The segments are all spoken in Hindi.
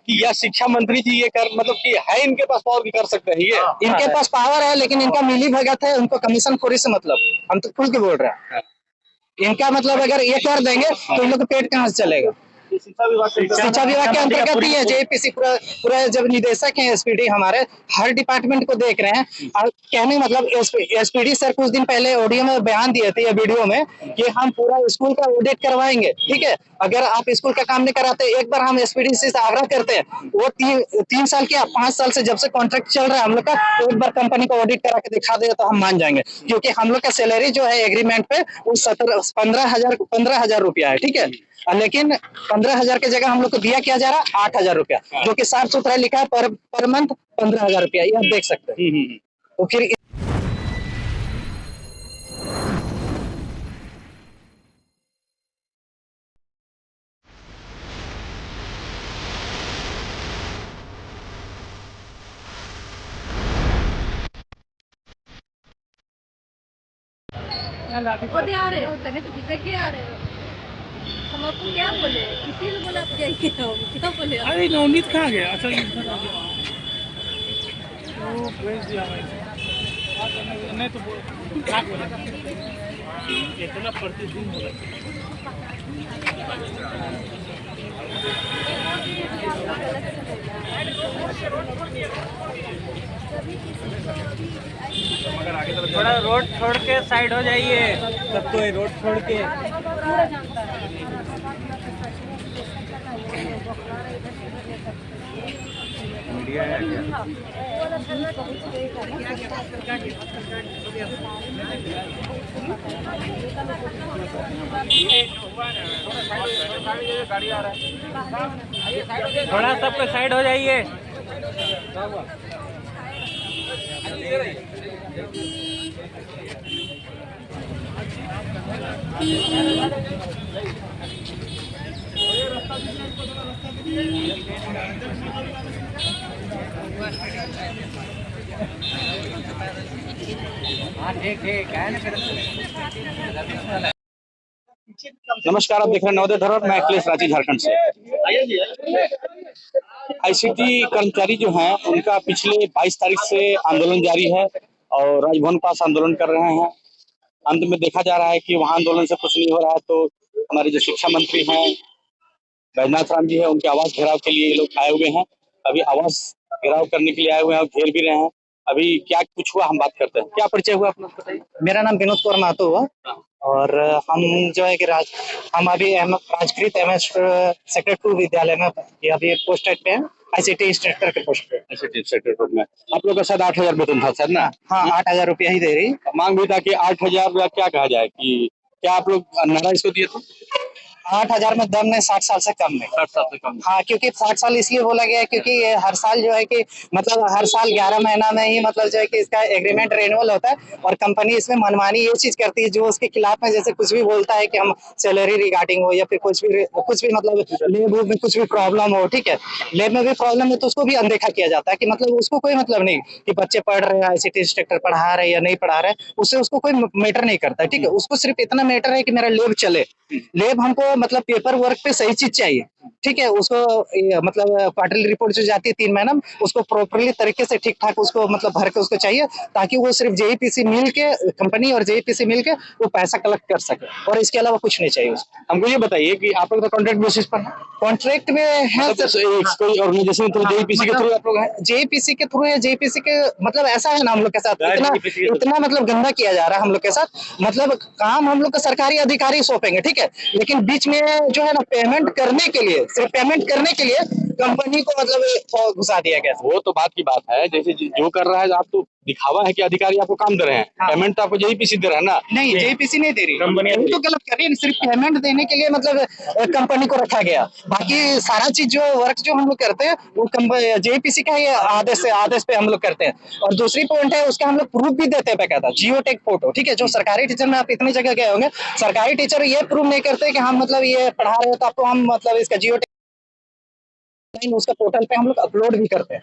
कि या शिक्षा मंत्री जी ये कर मतलब कि है इनके पास पावर की कर सकते हैं ये? इनके पास पावर है, लेकिन इनका मिली भगत है, उनको कमीशन खोरी से मतलब। हम तो खुल के बोल रहे हैं, इनका मतलब अगर ये कर देंगे तो इन लोग का पेट कहाँ से चलेगा। शिक्षा विभाग के अंतर्गत ही है जेपीसी। पूरा पूरा जब निदेशक है एसपीडी हमारे, हर डिपार्टमेंट को देख रहे हैं। और कहने मतलब एसपीडी सर कुछ दिन पहले ऑडियो में बयान दिए थे या वीडियो में कि हम पूरा स्कूल का ऑडिट करवाएंगे, ठीक है। अगर आप स्कूल का काम नहीं कराते, एक बार हम एसपीडी से आग्रह करते हैं, वो 3 साल के 5 साल से जब से कॉन्ट्रैक्ट चल रहा है हम लोग का, तो एक बार कंपनी को ऑडिट करा के दिखा दे तो हम मान जाएंगे। क्योंकि हम लोग का सैलरी जो है एग्रीमेंट पे वो 15,000 रुपया है, ठीक है। लेकिन 15,000 की जगह हम लोग को दिया क्या जा रहा है 8,000 रुपया, जो कि साफ सुथरा लिखा है पर मंथ 15,000 रुपया, ये आप देख सकते हैं। तो फिर आ रहे हो तक आ रहे हो, हम आपको क्या बोले, किसी ने बोला आप जाइए, क्या बोले? अरे नवनीत कहाँ गया? अच्छा वो भेज दिया नहीं तो क्या बोला इतना प्रतिदिन बोला। थोड़ा रोड छोड़ के साइड हो जाइए, सब कोई रोड छोड़ के। मीडिया है क्या? थोड़ा सबको साइड हो जाइए। हाँ ठीक ठीक है ना। नमस्कार, आप देख रहे हैं नवोदय धरोहर। मैं अखिलेश रांची झारखंड से। आईसीटी कर्मचारी जो हैं उनका पिछले 22 तारीख से आंदोलन जारी है और राजभवन पास आंदोलन कर रहे हैं। अंत में देखा जा रहा है कि वहां आंदोलन से कुछ नहीं हो रहा है, तो हमारे जो शिक्षा मंत्री हैं बैजनाथ राम जी है, उनके आवास घेराव के लिए ये लोग आए हुए हैं। अभी आवास घेराव करने के लिए आए हुए हैं और घेर भी रहे हैं। अभी क्या कुछ हुआ हम बात करते हैं। क्या परिचय हुआ अपना बताइए। मेरा नाम विनोद कुमार महतो हुआ, और हम जो है कि हम अभी राजकृत एमएस सेक्टर 2 विद्यालय में अभी पोस्टेड पे हैं, आईसीटी इंस्ट्रक्टर के पोस्ट पे। आईसीटी इंस्ट्रक्टर में आप लोग का शायद 8,000 वेतन था सर ना? हाँ, 8,000 रुपया ही दे रही। मांग भी था कि 8,000 क्या कहा जाए कि क्या आप लोग नारा इसको दिए थे? 8,000 में दम नहीं, 60 साल से कम नहीं। 60 साल से कम। हाँ, क्योंकि 60 साल इसलिए बोला गया है क्योंकि ये हर साल जो है कि मतलब हर साल 11 महीना में ही मतलब जो है कि इसका एग्रीमेंट रिन्यूअल होता है, और कंपनी इसमें मनमानी ये चीज करती है जो उसके खिलाफ में, जैसे कुछ भी बोलता है कि हम सैलरी रिगार्डिंग हो या फिर कुछ भी मतलब लेब में कुछ भी प्रॉब्लम हो, ठीक है, लेब में भी प्रॉब्लम है तो उसको भी अनदेखा किया जाता है कि मतलब उसको कोई मतलब नहीं कि बच्चे पढ़ रहे हैं, आईसीटी इंस्ट्रक्टर पढ़ा रहे हैं या नहीं पढ़ा रहे, उससे उसको कोई मैटर नहीं करता है, ठीक है। उसको सिर्फ इतना मैटर है कि मेरा लेब चले, लेब हमको मतलब पेपर वर्क पे सही चीज चाहिए, ठीक है। उसको मतलब क्वार्टरली रिपोर्ट जो जाती है 3 महीना में, उसको प्रॉपरली तरीके से ठीक ठाक उसको मतलब भर के उसको चाहिए, ताकि वो सिर्फ जेईपीसी मिल के कंपनी और जेईपीसी मिल के वो पैसा कलेक्ट कर सके, और इसके अलावा कुछ नहीं चाहिए उसको। हमको ये बताइए कि आप लोग तो कॉन्ट्रैक्ट बेसिस पर कॉन्ट्रैक्ट में है कोई ऑर्गेनाइजेशन थ्रू जेईपीसी के थ्रू आप लोग हैं? जेईपीसी के थ्रू है, जेईपीसी के मतलब ऐसा है ना, हम लोग के साथ इतना मतलब गंदा किया जा रहा है हम लोग के साथ। मतलब काम हम लोग का सरकारी अधिकारी सौंपेंगे, ठीक है, लेकिन बीच में जो है ना पेमेंट करने के लिए, सिर्फ पेमेंट करने के लिए कंपनी को मतलब घुसा दिया गया। वो तो बात की बात है, जैसे जो कर रहा है आप तो दिखावा है कि अधिकारी आपको काम दे रहे हैं। हाँ। पेमेंट तो आपको जेईपीसी दे रहा है ना? नहीं, जेईपीसी नहीं दे रही, कंपनी तो गलत कर रही है। सिर्फ पेमेंट देने के लिए मतलब कंपनी को रखा गया, बाकी सारा चीज जो वर्क जो हम लोग करते हैं वो जेईपीसी का ही आदेश पे हम लोग करते हैं। और दूसरी पॉइंट है उसका हम लोग प्रूफ भी देते हैं बेकायदा, जियोटेक फोटो, ठीक है। जो सरकारी टीचर में आप इतनी जगह गए होंगे, सरकारी टीचर ये प्रूफ नहीं करते कि हम मतलब ये पढ़ा रहे हो तो आपको हम मतलब इसका जियोटेक उसका पोर्टल पे हम लोग अपलोड भी करते हैं।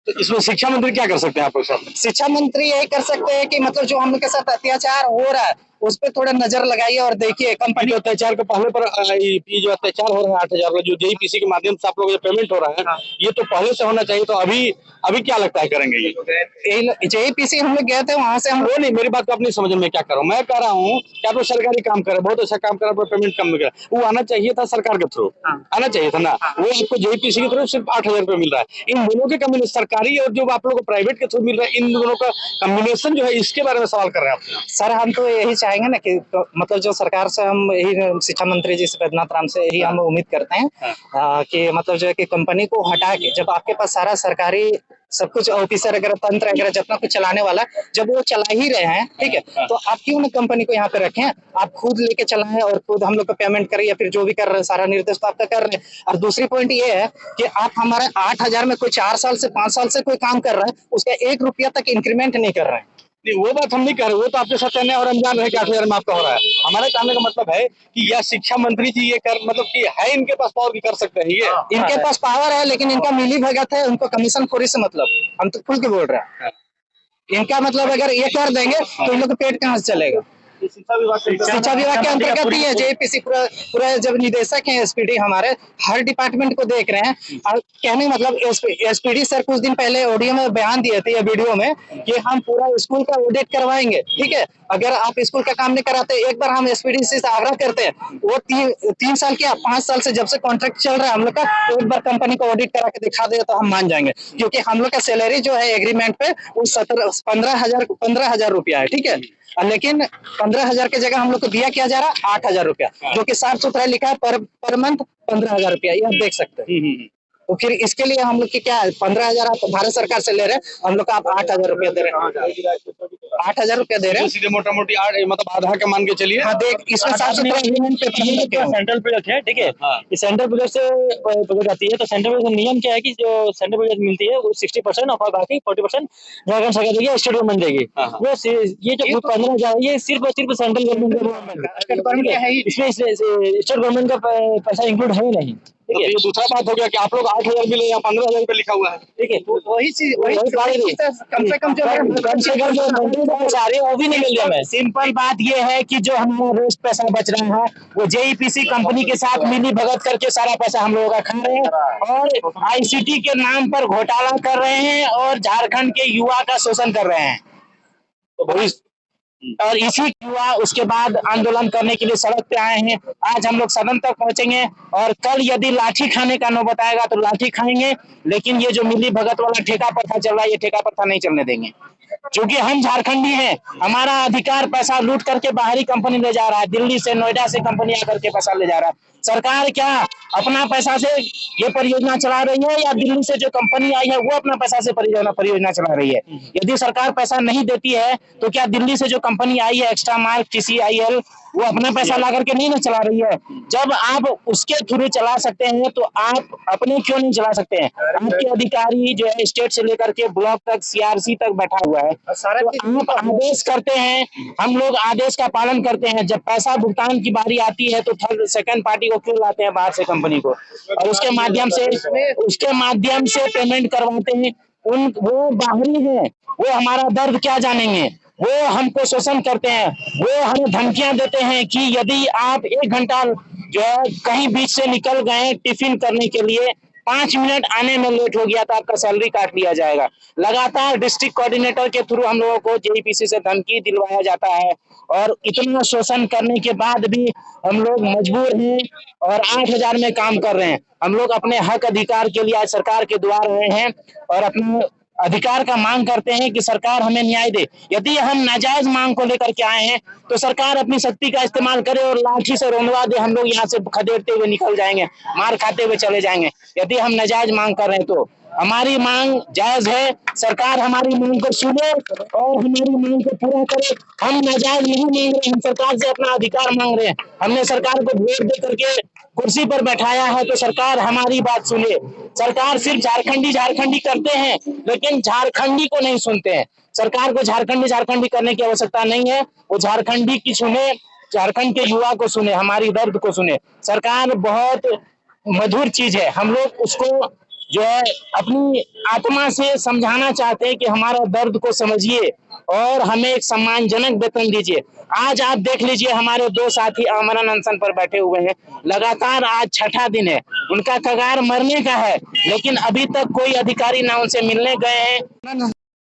तो इसमें शिक्षा मंत्री क्या कर सकते हैं आप लोग साथ? शिक्षा मंत्री यही कर सकते हैं कि मतलब जो हम लोग के साथ अत्याचार हो रहा है उस पर थोड़ा नजर लगाइए और देखिए कंपनी जो अत्याचार के पहले पर ये जो अत्याचार हो रहा है 8,000 जो जेईपीसी के माध्यम से आप लोग ये पेमेंट हो रहा है, ये तो पहले से होना चाहिए। तो अभी क्या लगता है करेंगे ये जेईपीसी हम लोग गए थे, वहां से हम वो नहीं, मेरी बात को अपनी समझ में क्या कर रहा हूँ, मैं कह रहा हूँ कि आप लोग सरकारी काम कर रहे, बहुत अच्छा काम कर रहे, पेमेंट कम मिल रहा है, वो आना चाहिए था सरकार के थ्रू, आना चाहिए था ना। वो आपको जेईपीसी के थ्रू सिर्फ 8,000 रुपये मिल रहा है। इन दोनों के कम्बिनेशन, सरकारी और जो आप लोग को प्राइवेट के थ्रू मिल रहा है, इन दोनों का कम्बिनेशन जो है, इसके बारे में सवाल कर रहे हैं आप सर। हम तो यही चाहेंगे ना कि तो, मतलब जो सरकार से हम यही शिक्षा मंत्री जी से वैद्यनाथ राम से यही हम उम्मीद करते हैं कि मतलब जो है कि कंपनी को हटा के, जब आपके पास सारा सरकारी सब कुछ ऑफिसर वगैरह तंत्र वगैरह जितना कुछ चलाने वाला, जब वो चला ही रहे हैं, ठीक है, तो आप क्यों ना कंपनी को यहाँ पे रखें, आप खुद लेके चलाएं और खुद हम लोग को पेमेंट करें, या फिर जो भी कर रहे हैं सारा निर्देश तो आपका कर रहे हैं। और दूसरी पॉइंट ये है कि आप हमारे 8,000 में कोई 4 साल से 5 साल से कोई काम कर रहा है, उसका 1 रुपया तक इंक्रीमेंट नहीं कर रहे हैं। नहीं, वो बात हम नहीं कर रहे, वो तो आपके साथ कहने और अनजान रहे कि 8,000 में आपका हो रहा है। हमारे कहने का मतलब है कि यह शिक्षा मंत्री जी ये कर, मतलब कि है इनके पास पावर की कर सकते हैं ये, इनके पास पावर है, लेकिन इनका मिली भगत है, उनको कमीशन खोरी से मतलब, हम तो खुल के बोल रहे हैं। इनका मतलब अगर ये कर देंगे तो इन लोग का पेट कहाँ से चलेगा। शिक्षा विभाग के अंतर्गत ही है जेईपीसी, पूरा जब निदेशक हैं एसपीडी हमारे हर डिपार्टमेंट को देख रहे हैं। और कहने मतलब एसपीडी सर कुछ दिन पहले ऑडियो में बयान दिए थे या वीडियो में कि हम पूरा स्कूल का ऑडिट करवाएंगे, ठीक है, अगर आप स्कूल का काम नहीं कराते, एक बार हम एसपीडी से आग्रह करते हैं, वो 3 साल क्या 5 साल से जब से कॉन्ट्रैक्ट चल रहा है हम लोग का, एक बार कंपनी को ऑडिट करा के दिखा दे तो हम मान जाएंगे। क्योंकि हम लोग का सैलरी जो है एग्रीमेंट पे वो 15,000 रुपया है, ठीक है, लेकिन 15,000 की जगह हम लोग को दिया क्या जा रहा है 8,000 रुपया, जो कि साफ सुथरा लिखा है पर मंथ 15,000 रुपया, ये आप देख सकते हैं। तो फिर इसके लिए हम लोग की क्या है, 15,000 आप भारत सरकार से ले रहे हैं, हम लोग का आप 8,000 रुपया दे रहे हैं, 8,000 रुपया दे रहे हैं, सीधे मोटा मोटी मतलब आधा के मान के चलिए। हाँ, देख इसमें साफ सुथरा सेंट्रल प्रोजेक्ट है, ठीक है, ये सेंट्रल प्रोजेक्ट से प्रोजेक्ट आती है। तो सेंट्रल प्रोजेक्ट नियम क्या है कि जो सेंट्रल प्रोजेक्ट मिलती है वो 60% और बाकी 40% झारखंड सरकार देगी, स्टेट गवर्नमेंट देगी। वो ये जो 15,000 ये सिर्फ और सिर्फ सेंट्रल गवर्नमेंट का है, इसमें स्टेट गवर्नमेंट का पैसा इंक्लूड है नहीं। तो ये दूसरा बात हो गया कि आप लोग 8,000 मिले या 15,000 रुपये लिखा हुआ है, ठीक है, वही चीज कम से कम जो सारे वो भी नहीं मिल रहे हैं। सिंपल बात ये है कि जो हमारा वेस्ट पैसा बच रहा है वो जेईपीसी कंपनी के साथ मिली भगत करके सारा पैसा हम लोगों का खा रहे हैं और आईसीटी के नाम पर घोटाला कर रहे हैं और झारखंड के युवा का शोषण कर रहे हैं। और इसी युवा उसके बाद आंदोलन करने के लिए सड़क पे आए हैं। आज हम लोग सदन तक पहुंचेंगे और कल यदि लाठी खाने का नौबत आएगा तो लाठी खाएंगे, लेकिन ये जो मिली भगत वाला ठेका प्रथा चल रहा है ये ठेका प्रथा नहीं चलने देंगे। क्योंकि हम झारखंडी हैं, हमारा अधिकार पैसा लूट करके बाहरी कंपनी ले जा रहा है, दिल्ली से नोएडा से कंपनी आकर के पैसा ले जा रहा है। सरकार क्या अपना पैसा से ये परियोजना चला रही है या दिल्ली से जो कंपनी आई है वो अपना पैसा से परियोजना चला रही है? यदि सरकार पैसा नहीं देती है तो क्या दिल्ली से जो कंपनी आई है एक्स्ट्रा मार्क TCIL वो अपना पैसा ला करके नहीं ना चला रही है? जब आप उसके थ्रू चला सकते हैं तो आप अपने क्यों नहीं चला सकते हैं? आपके अधिकारी जो है स्टेट से लेकर के ब्लॉक तक CRC तक बैठा हुआ है, तो आप आदेश करते हैं, हम लोग आदेश का पालन करते हैं। जब पैसा भुगतान की बारी आती है तो थर्ड सेकंड पार्टी को क्यों लाते हैं बाहर से कंपनी को और उसके माध्यम से पेमेंट करवाते हैं? वो बाहरी है, वो हमारा दर्द क्या जानेंगे? वो हमको शोषण करते हैं, वो हमें धमकियां देते हैं कि यदि आप 1 घंटा जो है कहीं बीच से निकल गए टिफिन करने के लिए, 5 मिनट आने में लेट हो गया तो आपका सैलरी काट लिया जाएगा। लगातार डिस्ट्रिक्ट कोऑर्डिनेटर के थ्रू हम लोगों को जेईपीसी से धमकी दिलवाया जाता है और इतना शोषण करने के बाद भी हम लोग मजबूर हैं और 8,000 में काम कर रहे हैं। हम लोग अपने हक अधिकार के लिए आज सरकार के द्वार आए हैं और अपने अधिकार का मांग करते हैं कि सरकार हमें न्याय दे। यदि हम नाजायज मांग को लेकर के आए हैं तो सरकार अपनी शक्ति का इस्तेमाल करे और लाठी से रोंदवा दे, हम लोग यहाँ से खदेड़ते हुए निकल जाएंगे, मार खाते हुए चले जाएंगे। यदि हम नाजायज मांग कर रहे हैं तो हमारी मांग जायज है, सरकार हमारी मांग को सुने और हमारी मांग को पूरा करे। हम नाजायज नहीं मांग रहे, हम सरकार से अपना अधिकार मांग रहे हैं। हमने सरकार को वोट दे करके कुर्सी पर बैठाया है तो सरकार हमारी बात सुने। सरकार सिर्फ झारखंडी करते हैं लेकिन झारखंडी को नहीं सुनते हैं। सरकार को झारखंडी करने की आवश्यकता नहीं है, वो झारखंडी की सुने, झारखंड के युवा को सुने, हमारी दर्द को सुने। सरकार बहुत मधुर चीज है, हम लोग उसको जो है अपनी आत्मा से समझाना चाहते हैं कि हमारा दर्द को समझिए और हमें एक सम्मानजनक वेतन दीजिए। आज आप देख लीजिए हमारे 2 साथी आमरण अनशन पर बैठे हुए हैं, लगातार आज 6ठा दिन है, उनका कगार मरने का है, लेकिन अभी तक कोई अधिकारी ना उनसे मिलने गए हैं।